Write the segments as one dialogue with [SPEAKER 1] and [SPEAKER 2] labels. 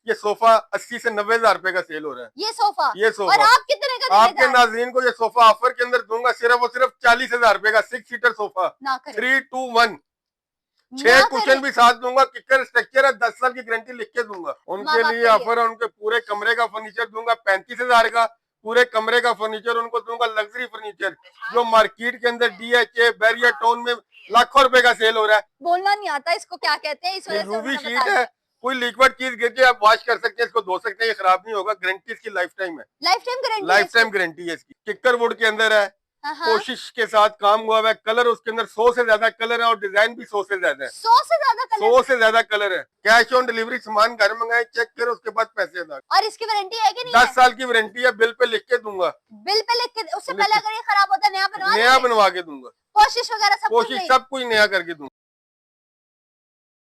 [SPEAKER 1] ये सोफा 80 से 90 हजार रुपए का सेल हो रहा है।
[SPEAKER 2] ये सोफा
[SPEAKER 1] और
[SPEAKER 2] आप कितने का
[SPEAKER 1] आपके नाज़रीन को ये सोफा ऑफर के अंदर दूंगा सिर्फ और सिर्फ 40 हजार रुपए का 6 सीटर सोफा। 3, 2, 1 6 कुशन भी साथ दूंगा, किकर स्ट्रक्चर है, 10 साल की गारंटी लिख के दूंगा। उनके लिए ऑफर है, उनके पूरे कमरे का फर्नीचर दूंगा 35 हजार का। पूरे कमरे का फर्नीचर उनको दूंगा, लग्जरी फर्नीचर जो मार्केट के अंदर DHA बैरियर टाउन में लाखों रुपए का सेल हो रहा है।
[SPEAKER 2] बोलना नहीं आता इसको क्या कहते हैं, इस वजह से
[SPEAKER 1] रूबी शीट है, कोई लिक्विड चीज गिर के आप वॉश कर सकते हैं, इसको धो सकते हैं, ये खराब नहीं होगा, गारंटी इसकी लाइफ टाइम है। लाइफ टाइम गारंटी है इसकी। किकर वुड के अंदर है, कोशिश के साथ काम हुआ है, कलर उसके अंदर 100 से ज्यादा कलर है और डिजाइन भी 100 से ज्यादा है। 100 से ज्यादा कलर है। कैश ऑन डिलीवरी सामान घर मंगाए, चेक करो, उसके बाद पैसे अदा।
[SPEAKER 2] और इसकी वारंटी है कि नहीं?
[SPEAKER 1] 10 साल की वारंटी है, बिल पे लिख के दूंगा।
[SPEAKER 2] बिल पे लिख के, उससे पहले अगर ये खराब होता है
[SPEAKER 1] नया बनवा के दूंगा।
[SPEAKER 2] कोशिश वगैरह
[SPEAKER 1] सब कुछ नया करके दूंगा।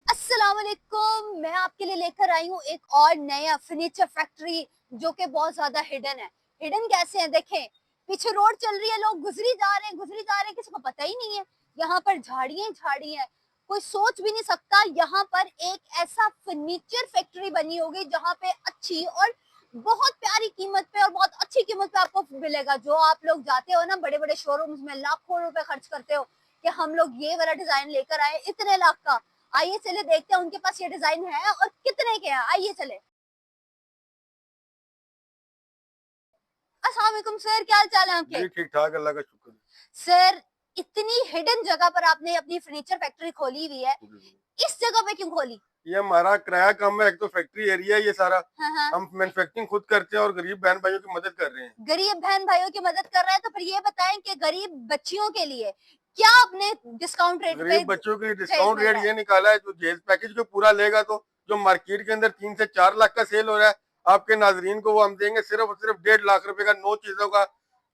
[SPEAKER 2] अस्सलाम वालेकुम, मैं आपके लिए लेकर आई हूँ एक और नया फर्नीचर फैक्ट्री जो कि बहुत ज्यादा हिडन है। हिडन कैसे है देखें, पीछे रोड चल रही है, लोग गुजरी जा रहे हैं, किसी को पता ही नहीं है। यहाँ पर झाड़ियां, कोई सोच भी नहीं सकता यहाँ पर एक ऐसा फर्नीचर फैक्ट्री बनी होगी जहाँ पे अच्छी और बहुत प्यारी कीमत पे और बहुत अच्छी कीमत पे आपको मिलेगा। जो आप लोग जाते हो ना बड़े बड़े शोरूम्स में, लाखों रुपए खर्च करते हो कि हम लोग ये वाला डिजाइन लेकर आए इतने लाख का। आइए चले देखते हैं उनके पास ये डिजाइन है और कितने के हैं। आइए चले। अस्सलाम वालेकुम सर, क्या हाल चाल है आपके?
[SPEAKER 1] ठीक ठाक, अल्लाह का शुक्र।
[SPEAKER 2] सर इतनी हिडन जगह पर आपने अपनी फर्नीचर फैक्ट्री खोली हुई है, इस जगह पे क्यों खोली?
[SPEAKER 1] ये हमारा किराया कम है, एक तो फैक्ट्री एरिया है ये सारा। हम मैन्युफैक्चरिंग खुद करते हैं और गरीब बहन भाइयों की मदद कर रहे हैं।
[SPEAKER 2] गरीब बहन भाइयों की मदद कर रहे हैं, तो फिर ये बताएं कि गरीब बच्चियों के लिए क्या आपने डिस्काउंट रेट?
[SPEAKER 1] गरीब बच्चों के लिए डिस्काउंट रेट ये निकाला है, जो जेज पैकेज को पूरा लेगा तो जो मार्केट के अंदर 3 से 4 लाख का सेल हो रहा है, आपके नाजरीन को वो हम देंगे सिर्फ और सिर्फ 1.5 लाख रुपए का। 9 चीजों का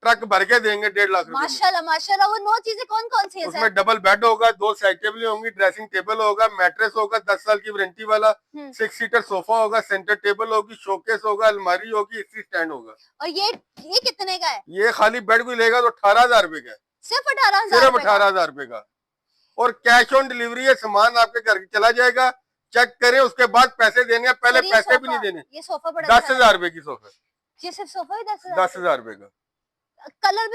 [SPEAKER 1] ट्रक भर के देंगे 1.5 लाख रुपए।
[SPEAKER 2] माशाल्लाह माशाल्लाह। वो 9 चीजें कौन कौन सी है?
[SPEAKER 1] उसमें डबल बेड होगा, 2 साइड टेबल होंगी, ड्रेसिंग टेबल होगा, मैट्रेस होगा, 10 साल की वारंटी वाला, 6 सीटर सोफा होगा, सेंटर टेबल होगी, शोकेस होगा, अलमारी होगी, इसी स्टैंड होगा।
[SPEAKER 2] और ये कितने का है?
[SPEAKER 1] ये खाली बेड भी लेगा तो 18,000 रुपए का।
[SPEAKER 2] सिर्फ 18,000
[SPEAKER 1] रुपए का। और कैश ऑन डिलीवरी है, सामान आपके घर चला जाएगा, चेक करें, उसके बाद पैसे देने हैं, पहले पैसे भी नहीं देने।
[SPEAKER 2] ये सोफा बड़ा
[SPEAKER 1] 10,000 रुपए की सोफा।
[SPEAKER 2] ये सिर्फ सोफा ही
[SPEAKER 1] 10,000 रुपए का।
[SPEAKER 2] कलर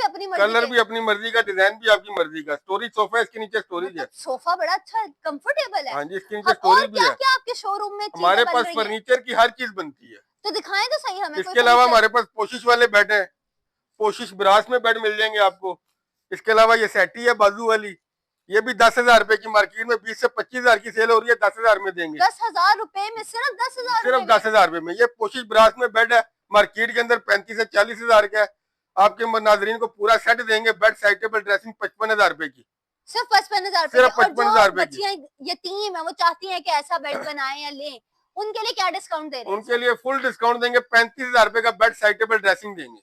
[SPEAKER 2] भी अपनी मर्जी
[SPEAKER 1] का, डिजाइन भी आपकी मर्जी का। स्टोरेज सोफा है, इसके नीचे स्टोरेज है।
[SPEAKER 2] सोफा बड़ा अच्छा कंफर्टेबल है।
[SPEAKER 1] हाँ जी, इसके नीचे स्टोरेज भी है।
[SPEAKER 2] क्या आपके शोरूम में
[SPEAKER 1] हमारे पास फर्नीचर की हर चीज बनती है।
[SPEAKER 2] तो दिखाएं तो सही हमें।
[SPEAKER 1] इसके अलावा हमारे पास पोशिश वाले बेड है, पोशिश ब्रास में बेड मिल जाएंगे आपको। इसके अलावा ये सेटी है बाजू वाली, ये भी 10,000 रुपए की। मार्केट में 20 से 25,000 की सेल हो रही है, 10,000 में देंगे।
[SPEAKER 2] 10,000 रुपए में सिर्फ 10,000?
[SPEAKER 1] सिर्फ 10,000 रुपए में। ये पोशिश ब्रास में बेड है, मार्केट के अंदर 35 से 40,000 का है। आपके नाजरीन को पूरा सेट देंगे, बेड, साइड टेबल, ड्रेसिंग 55,000 रुपए की।
[SPEAKER 2] सिर्फ 55,000?
[SPEAKER 1] सिर्फ 55,000 रुपए की।
[SPEAKER 2] यतीम है, वो चाहती है कि ऐसा बेड बनाए या लें, उनके लिए क्या डिस्काउंट दे रहे हैं?
[SPEAKER 1] उनके लिए फुल डिस्काउंट देंगे, 35,000 रुपए का बेड, साइड टेबल, ड्रेसिंग देंगे।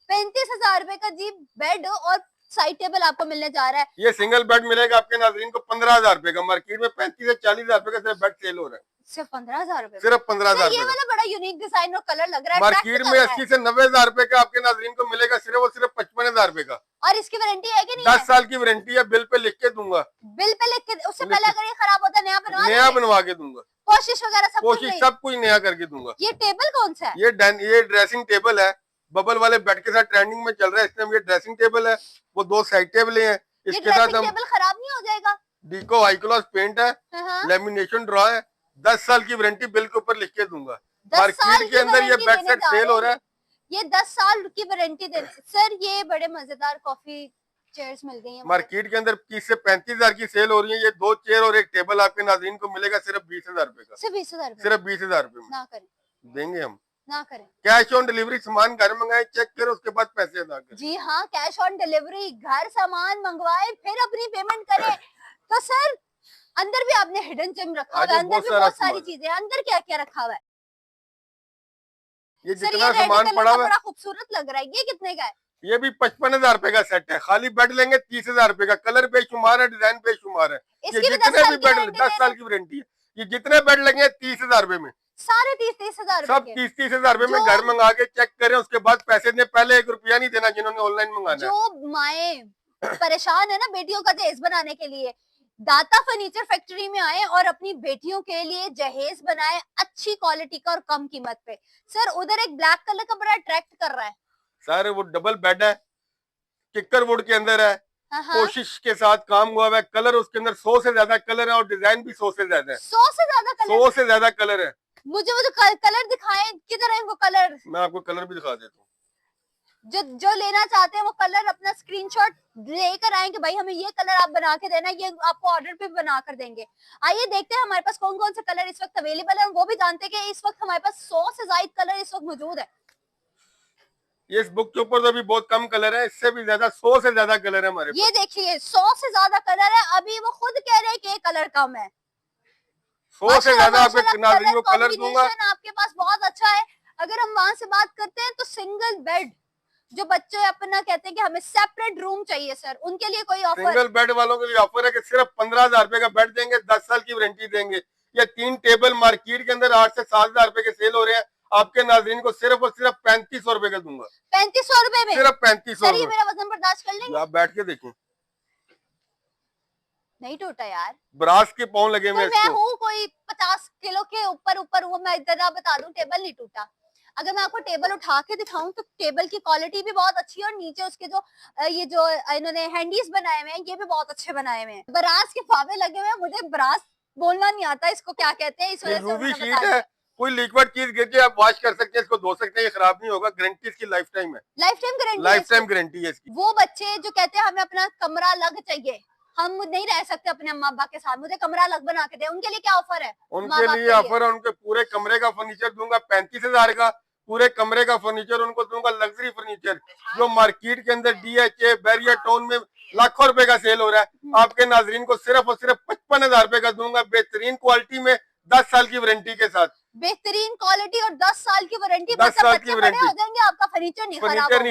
[SPEAKER 2] 35,000 रुपए का जी बेड और साइड टेबल आपको मिलने जा रहा है।
[SPEAKER 1] ये सिंगल बेड मिलेगा आपके नाजरीन को 15,000 रुपए का। मार्केट में 35 से 40,000 रुपए का सिर्फ बेड सेल हो रहा है।
[SPEAKER 2] सिर्फ 15,000 रुपए?
[SPEAKER 1] सिर्फ 15,000।
[SPEAKER 2] ये वाला बड़ा यूनिक डिजाइन और कलर लग रहा है।
[SPEAKER 1] मार्केट में 80 से 90,000 रुपए का आपके नाजरीन को मिलेगा सिर्फ और सिर्फ 55,000 रुपए का।
[SPEAKER 2] और इसकी वारंटी है कि नहीं?
[SPEAKER 1] 10 साल की वारंटी है, बिल पे लिख के दूंगा।
[SPEAKER 2] बिल पे लिख के, उससे पहले अगर ये खराब होता है
[SPEAKER 1] नया बनवा के दूंगा।
[SPEAKER 2] कोशिश वगैरह
[SPEAKER 1] सब कुछ नया करके दूंगा।
[SPEAKER 2] ये टेबल कौन सा है?
[SPEAKER 1] ये ड्रेसिंग टेबल है, बबल वाले बेड के साथ ट्रेंडिंग में चल रहा है इस टाइम। ये ड्रेसिंग टेबल है, वो 2 साइड टेबल है। इसके साथ हम
[SPEAKER 2] टेबल खराब नहीं हो जाएगा?
[SPEAKER 1] डीको हाई क्लास पेंट है, लेमिनेशन ड्रॉ है, 10 साल की वारंटी बिल के ऊपर लिख के दूंगा। मार्केट के अंदर ये बेड सेट सेल हो रहा है,
[SPEAKER 2] ये 10 साल की वारंटी दे। सर ये बड़े मजेदार कॉफी चेयर्स मिल गई हैं
[SPEAKER 1] मार्केट के अंदर। 30 से 35,000 की सेल हो रही है। ये 2 चेयर और एक टेबल आपके नाज़रीन को मिलेगा सिर्फ 20,000 रुपए का।
[SPEAKER 2] सिर्फ 20,000?
[SPEAKER 1] सिर्फ 20,000 रुपए में।
[SPEAKER 2] ना करें,
[SPEAKER 1] देंगे हम।
[SPEAKER 2] ना करें।
[SPEAKER 1] कैश ऑन डिलीवरी, सामान घर मंगाए, चेक करो, उसके बाद पैसे अदा करें।
[SPEAKER 2] जी हाँ, कैश ऑन डिलीवरी, घर सामान मंगवाए फिर अपनी पेमेंट करें। तो सर अंदर भी आपने हिडन जेम रखा हुआ है, अंदर भी बहुत सारी चीजें। अंदर क्या क्या रखा हुआ है?
[SPEAKER 1] ये जितना सामान पड़ा हुआ है
[SPEAKER 2] बड़ा खूबसूरत लग रहा है। ये कितने का है?
[SPEAKER 1] ये भी 55,000 रुपए का सेट है। खाली बेड लेंगे 30,000 रुपए का। कलर बेशुमार है, डिजाइन बेशुमार है। ये जितने भी बेड 10 साल की वारंटी है। ये जितने बेड लगे 30,000 रुपए में,
[SPEAKER 2] सारे 30,000
[SPEAKER 1] सब 30,000 रुपए में घर मंगा के चेक करें, उसके बाद पैसे दें। पहले 1 रुपया नहीं देना जिन्होंने ऑनलाइन मंगाना है।
[SPEAKER 2] जो माए परेशान है ना बेटियों का दहेज बनाने के लिए, दाता फर्नीचर फैक्ट्री में आए और अपनी बेटियों के लिए जहेज बनाए अच्छी क्वालिटी का और कम कीमत पे। सर उधर एक ब्लैक कलर का बड़ा अट्रैक्ट कर रहा है।
[SPEAKER 1] सर वो डबल बेड है, किक्कर वुड के अंदर है,
[SPEAKER 2] हाँ।
[SPEAKER 1] कोशिश के साथ काम हुआ है। कलर उसके अंदर 100 से ज्यादा कलर है और डिजाइन भी 100 से ज्यादा है।
[SPEAKER 2] 100 से ज्यादा कलर?
[SPEAKER 1] 100 से ज्यादा कलर है।
[SPEAKER 2] मुझे वो जो कलर दिखाएं, किधर है वो कलर?
[SPEAKER 1] मैं आपको कलर भी दिखा देता हूँ।
[SPEAKER 2] जो लेना चाहते हैं वो कलर अपना स्क्रीनशॉट लेकर आए कि भाई हमें ये कलर आप बना के देना, ये आपको ऑर्डर पे बना कर देंगे। आइए देखते हैं हमारे पास कौन कौन से कलर इस वक्त अवेलेबल है, और वो भी जानते हैं कि इस वक्त हमारे पास 100 से ज्यादा कलर इस वक्त मौजूद है।
[SPEAKER 1] ये इस बुक के ऊपर तो अभी बहुत कम कलर है, इससे भी ज्यादा 100 से ज्यादा कलर है हमारे पास।
[SPEAKER 2] ये देखिए 100 से ज्यादा कलर है, अभी वो खुद कह रहे हैं कि कलर कम है।
[SPEAKER 1] 100 से ज्यादा आपके नाज़रीन को कलर दूंगा।
[SPEAKER 2] आपके पास बहुत अच्छा है। अगर हम वहां से बात करते हैं तो सिंगल बेड, जो बच्चे अपना कहते हैं कि हमें सेपरेट रूम चाहिए सर, उनके लिए कोई ऑफर?
[SPEAKER 1] सिंगल बेड वालों के लिए ऑफर है कि सिर्फ 15,000 रुपए का बेड देंगे, 10 साल की वारंटी देंगे। ये 3 टेबल मार्केट के अंदर 8 से 7,000 रुपए के सेल हो रहे हैं, आपके नाज़रीन को सिर्फ और सिर्फ 3500 रुपए का दूंगा।
[SPEAKER 2] 3500 रुपए में?
[SPEAKER 1] सिर्फ 3500।
[SPEAKER 2] सर ये मेरा वजन बर्दाश्त कर लेंगे?
[SPEAKER 1] आप बैठ के देखें,
[SPEAKER 2] नहीं टूटा यार।
[SPEAKER 1] ब्रास के पाँव लगे हुए
[SPEAKER 2] मैं हूँ कोई 50 किलो के ऊपर वो मैं इतना बता दूं, टेबल नहीं टूटा। अगर मैं आपको टेबल उठा के दिखाऊं तो टेबल की क्वालिटी भी बहुत अच्छी है, और नीचे उसके जो ये जो इन्होंने हैंडीज बनाए हुए हैं ये भी बहुत अच्छे बनाए हुए हैं। ब्रास के फावे लगे हुए हैं, मुझे ब्रास बोलना नहीं आता, इसको क्या कहते हैं, इस वजह से
[SPEAKER 1] रूबी शीट है, कोई लिक्विड चीज गिर के आप वॉश कर सकते हैं, इसको धो सकते हैं, ये खराब नहीं होगा। गारंटी इसकी लाइफ टाइम है।
[SPEAKER 2] Life time guarantee?
[SPEAKER 1] Life time guarantee है इसकी।
[SPEAKER 2] वो बच्चे जो कहते हैं हमें अपना कमरा अलग चाहिए, हम नहीं रह सकते अपने अम्मा अब्बा के साथ, मुझे कमरा अलग बना के दे, उनके लिए क्या ऑफर है?
[SPEAKER 1] उनके लिए ऑफर है, उनके पूरे कमरे का फर्नीचर दूंगा 35,000 का। पूरे कमरे का फर्नीचर उनको दूंगा, लग्जरी फर्नीचर जो मार्केट के अंदर DHA बैरियर टाउन में लाखों रुपए का सेल हो रहा है, आपके नाजरीन को सिर्फ और सिर्फ 55,000 रुपए का दूंगा, बेहतरीन क्वालिटी में 10 साल की वारंटी के साथ।
[SPEAKER 2] बेहतरीन क्वालिटी और 10 साल की वारंटी?
[SPEAKER 1] 10 साल की वारंटी
[SPEAKER 2] हो जाएंगे, आपका फर्नीचर नहीं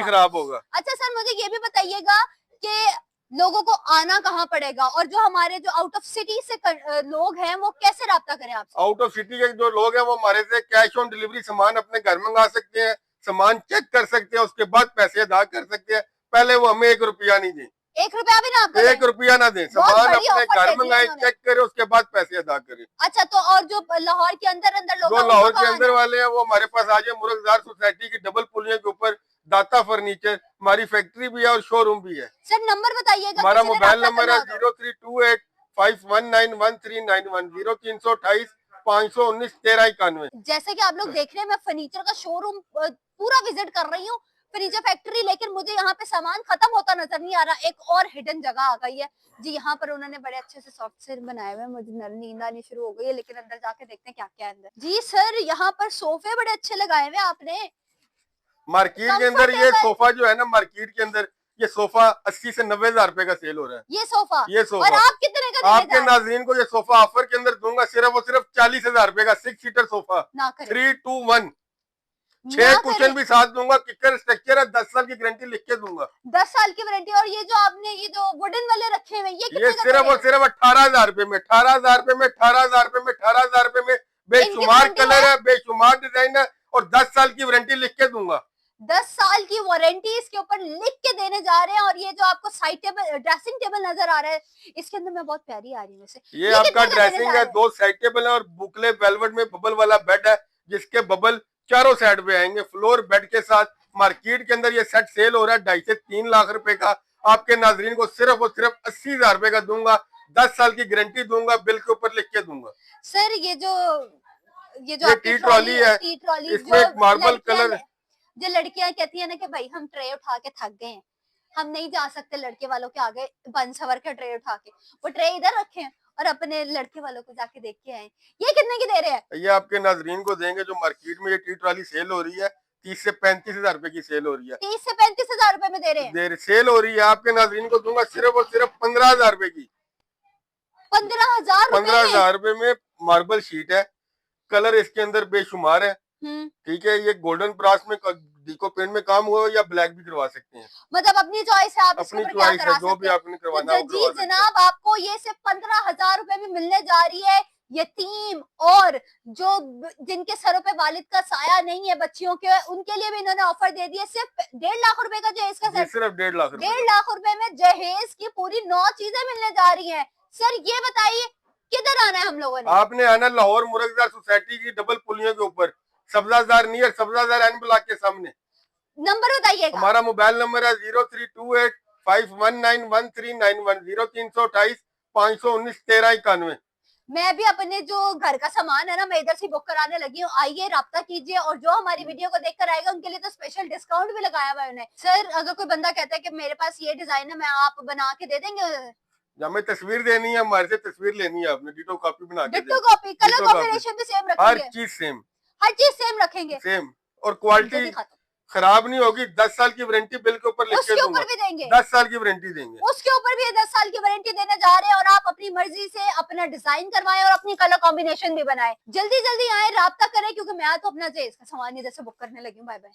[SPEAKER 1] खराब होगा।
[SPEAKER 2] अच्छा सर मुझे ये भी बताइएगा कि लोगों को आना कहाँ पड़ेगा, और जो हमारे जो आउट ऑफ सिटी से लोग हैं वो कैसे राब्ता करें आपसे?
[SPEAKER 1] आउट ऑफ सिटी के जो लोग हैं वो हमारे से कैश ऑन डिलीवरी सामान अपने घर मंगा सकते हैं, सामान चेक कर सकते हैं, उसके बाद पैसे अदा कर सकते हैं। पहले वो हमें 1 रुपया नहीं दें,
[SPEAKER 2] 1 रुपया भी ना आप
[SPEAKER 1] 1 रुपया ना दें, सामान अपने घर मंगाए, चेक करें, उसके बाद पैसे अदा करें।
[SPEAKER 2] अच्छा तो और जो लाहौर के अंदर लोग,
[SPEAKER 1] जो लाहौर के अंदर वाले हैं वो हमारे पास आ जाए, मुर्गदार सोसाइटी की डबल पुलिया के ऊपर दाता फर्नीचर, हमारी फैक्ट्री भी है और शोरूम भी है।
[SPEAKER 2] सर नंबर बताइएगा।
[SPEAKER 1] हमारा मोबाइल नंबर है 03285191 0328 519 1391।
[SPEAKER 2] जैसे कि आप लोग देख रहे हैं, मैं फर्नीचर का शोरूम पूरा विजिट कर रही हूँ, फर्नीचर फैक्ट्री, लेकिन मुझे यहाँ पे सामान खत्म होता नजर नहीं आ रहा। एक और हिडन जगह आ गई है जी, यहाँ पर उन्होंने बड़े अच्छे से सॉफ्ट सेल बनाए हुए हैं, मुझे नींद आनी शुरू हो गई है, लेकिन अंदर जाके देखते हैं क्या क्या है अंदर। जी सर यहाँ पर सोफे बड़े अच्छे लगाए हुए आपने
[SPEAKER 1] मार्केट के अंदर। ये सोफा जो है ना, मार्केट के अंदर ये सोफा 80 से 90,000 रुपए का सेल हो रहा है।
[SPEAKER 2] ये सोफा
[SPEAKER 1] और
[SPEAKER 2] आप कितने का?
[SPEAKER 1] आपके नाज़रीन को ये सोफा ऑफर के अंदर दूंगा सिर्फ और सिर्फ 40,000 रुपए का 6 सीटर सोफा 3-2-1। 6 कुशन भी साथ दूंगा, किकर स्ट्रक्चर है, 10 साल की गारंटी लिख के दूंगा।
[SPEAKER 2] 10 साल की वारंटी। और ये जो आपने ये जो वुडन वाले रखे हुए
[SPEAKER 1] ये सिर्फ और सिर्फ 18,000 रुपए में, 18,000 रुपए में, 18,000 रुपए में, 18,000 रुपए में बेशुमार कलर है, बेशुमार डिजाइन है, और 10 साल की वारंटी लिख के दूंगा।
[SPEAKER 2] 10 साल की वारंटी इसके ऊपर लिख के देने जा रहे हैं। और ये जो आपको साइड टेबल, ड्रेसिंग टेबल नजर आ रहा है, इसके अंदर मैं बहुत प्यारी आ रही हूँ वैसे।
[SPEAKER 1] ये आपका ड्रेसिंग है, 2 साइड टेबल है और बुकले वेलवेट में बबल वाला बेड है, जिसके बबल चारों साइड पे आएंगे, फ्लोर बेड के साथ। मार्केट के अंदर ये सेट सेल हो रहा है 2.5 से 3 लाख रुपए का, आपके नाजरीन को सिर्फ और सिर्फ 80,000 रुपए का दूंगा, 10 साल की गारंटी दूंगा, बिल के ऊपर लिख के दूंगा।
[SPEAKER 2] सर ये जो
[SPEAKER 1] टी ट्रॉली है, इसमें एक मार्बल कलर,
[SPEAKER 2] जो लड़कियां कहती है ना कि भाई हम ट्रे उठा के थक गए हैं, हम नहीं जा सकते लड़के वालों के आगे बन सवर के ट्रे उठा के, वो ट्रे इधर रखे हैं और अपने लड़के वालों को जाके देख के आए। ये कितने की दे रहे हैं?
[SPEAKER 1] ये आपके नाजरीन को देंगे, जो मार्केट में ये टी ट्रॉली सेल हो रही है 30 से 35,000 रुपए की सेल हो रही है।
[SPEAKER 2] 30 से 35,000 रुपए में दे रहे हैं?
[SPEAKER 1] सेल हो रही है, आपके नाजरीन को दूंगा सिर्फ और सिर्फ 15,000 रुपए की।
[SPEAKER 2] 15,000
[SPEAKER 1] रुपए में मार्बल शीट है, कलर इसके अंदर बेशुमार है, ठीक है। ये गोल्डन ब्रास में डिको पेंट में काम हुआ या ब्लैक भी करवा सकते हैं,
[SPEAKER 2] मतलब अपनी चॉइस है, आप
[SPEAKER 1] अपनी चॉइस है, जो भी आपने करवाना है।
[SPEAKER 2] जी जनाब, आपको ये सिर्फ 15,000 रुपए में मिलने जा रही है। यतीम और जो जिनके सरों पे वालिद का साया नहीं है बच्चियों के, उनके लिए भी इन्होंने ऑफर दे दिया। सिर्फ 1.5 लाख रुपए का जहेज का सेट,
[SPEAKER 1] सिर्फ 1.5 लाख
[SPEAKER 2] 1.5 लाख रुपए में जहेज की पूरी 9 चीजें मिलने जा रही हैं। सर ये बताइए किधर आना है हम लोगों ने?
[SPEAKER 1] आपने आना लाहौर मुरगदार सोसाइटी की डबल पुलियों के ऊपर, सब्जादार नियर सब्जादार एन ब्लॉक के सामने।
[SPEAKER 2] नंबर बताइएगा।
[SPEAKER 1] हमारा मोबाइल नंबर है 0328519191, 0328 519 1391।
[SPEAKER 2] मैं भी अपने जो घर का सामान है ना, मैं इधर से बुक कराने लगी हूँ, आइए राब्ता कीजिए। और जो हमारी वीडियो को देखकर आएगा उनके लिए तो स्पेशल डिस्काउंट भी लगाया हुआ है उन्हें। सर अगर कोई बंदा कहता है कि मेरे पास ये डिजाइन है, मैं आप बना के दे देंगे?
[SPEAKER 1] हमें तस्वीर देनी है, हमारे से तस्वीर लेनी है, आपने डिटो कॉपी बना के
[SPEAKER 2] डिट्टो कॉपी, कलर कॉम्बिनेशन भी सेम
[SPEAKER 1] हर
[SPEAKER 2] रखेंगे?
[SPEAKER 1] चीज सेम,
[SPEAKER 2] हर चीज सेम रखेंगे,
[SPEAKER 1] सेम। और क्वालिटी खराब नहीं होगी। 10 साल की वारंटी बिल के ऊपर लिख के
[SPEAKER 2] उसके
[SPEAKER 1] दूंगा।
[SPEAKER 2] ऊपर भी देंगे,
[SPEAKER 1] 10 साल की वारंटी देंगे,
[SPEAKER 2] उसके ऊपर भी 10 साल की वारंटी देने जा रहे हैं। और आप अपनी मर्जी से अपना डिजाइन करवाएं और अपनी कलर कॉम्बिनेशन भी बनाएं। जल्दी जल्दी आए, राब्ता करें, क्योंकि मैं तो अपना जो इसका सामान इधर से बुक करने लगी हूँ। Bye bye.